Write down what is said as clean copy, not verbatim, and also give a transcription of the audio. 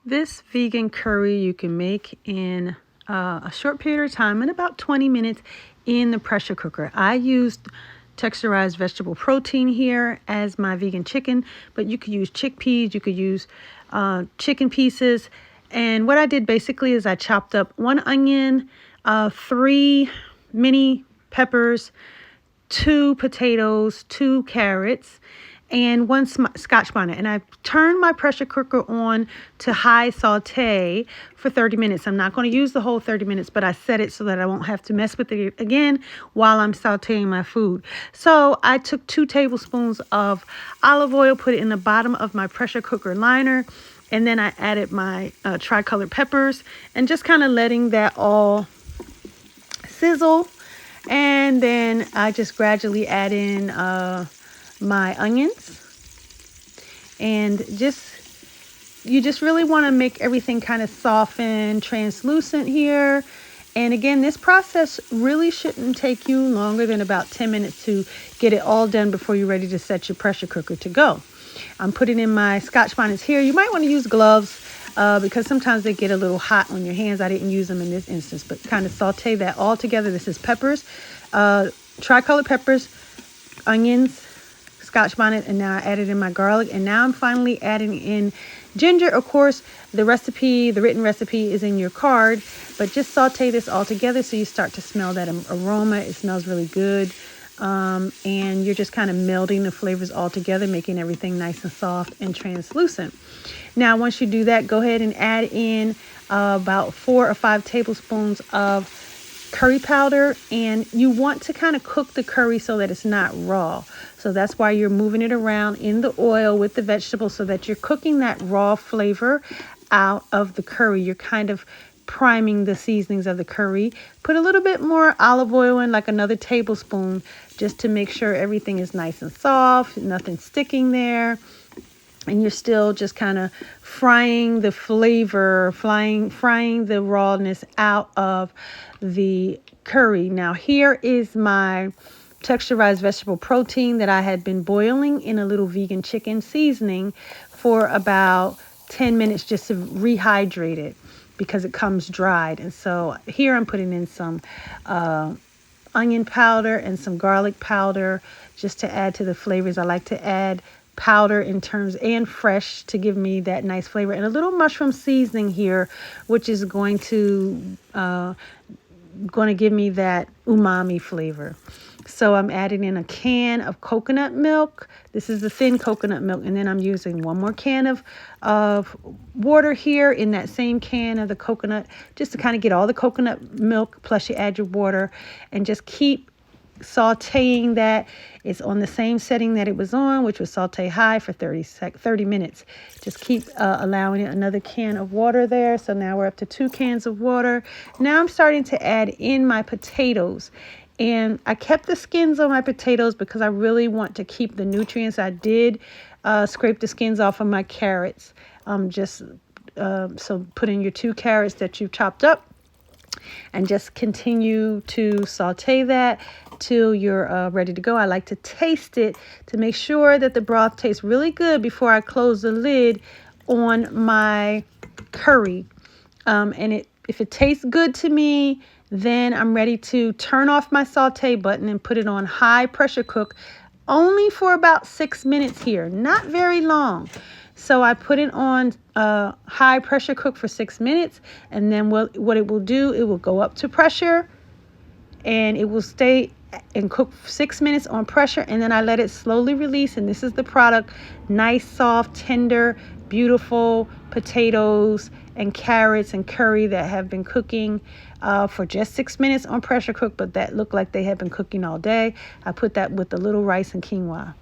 This vegan curry you can make in a short period of time, in about 20 minutes in the pressure cooker. I used texturized vegetable protein here as my vegan chicken, but you could use chickpeas, you could use chicken pieces. And what I did basically is I chopped up 1 onion, 3 mini peppers, 2 potatoes, 2 carrots, and 1 Scotch bonnet. And I turned my pressure cooker on to high saute for 30 minutes. I'm not going to use the whole 30 minutes, but I set it so that I won't have to mess with it again while I'm sauteing my food. So I took 2 tablespoons of olive oil, put it in the bottom of my pressure cooker liner, and then I added my tricolored peppers and just kind of letting that all sizzle. And then I just gradually add in my onions, and you just really want to make everything kind of soft and translucent here. And again, this process really shouldn't take you longer than about 10 minutes to get it all done before you're ready to set your pressure cooker to go. I'm putting in my Scotch bonnets here. You might want to use gloves because sometimes they get a little hot on your hands. I didn't use them in this instance, but kind of saute that all together. This is peppers, tricolored peppers, onions, Scotch bonnet, and now I added in my garlic, and now I'm finally adding in ginger. Of course, the written recipe is in your card, but just saute this all together so you start to smell that aroma. It smells really good, and you're just kind of melding the flavors all together, making everything nice and soft and translucent. Now, once you do that, go ahead and add in about 4 or 5 tablespoons of curry powder, and you want to kind of cook the curry so that it's not raw. So that's why you're moving it around in the oil with the vegetables so that you're cooking that raw flavor out of the curry. You're kind of priming the seasonings of the curry. Put a little bit more olive oil in, like another tablespoon, just to make sure everything is nice and soft, nothing sticking there. And you're still just kind of frying the flavor, frying the rawness out of the curry. Now, here is my texturized vegetable protein that I had been boiling in a little vegan chicken seasoning for about 10 minutes just to rehydrate it because it comes dried. And so here I'm putting in some onion powder and some garlic powder just to add to the flavors. I like to add powder and fresh to give me that nice flavor, and a little mushroom seasoning here, which is going to give me that umami flavor. So I'm adding in a can of coconut milk. This is the thin coconut milk, and then I'm using 1 more can of water here in that same can of the coconut, just to kind of get all the coconut milk, plus you add your water, and just keep sauteing that. It's on the same setting that it was on, which was saute high for 30 minutes. Just keep allowing it. Another can of water there. So now we're up to 2 cans of water. Now I'm starting to add in my potatoes. And I kept the skins on my potatoes because I really want to keep the nutrients. I did scrape the skins off of my carrots. So put in your 2 carrots that you've chopped up, and just continue to saute that till you're ready to go. I like to taste it to make sure that the broth tastes really good before I close the lid on my curry. If it tastes good to me, then I'm ready to turn off my saute button and put it on high pressure cook, only for about 6 minutes here, not very long. So I put it on high pressure cook for 6 minutes, and then what it will do, it will go up to pressure, and it will stay and cook 6 minutes on pressure, and then I let it slowly release, and this is the product. Nice, soft, tender, beautiful potatoes and carrots and curry that have been cooking for just 6 minutes on pressure cook, but that looked like they had been cooking all day. I put that with a little rice and quinoa.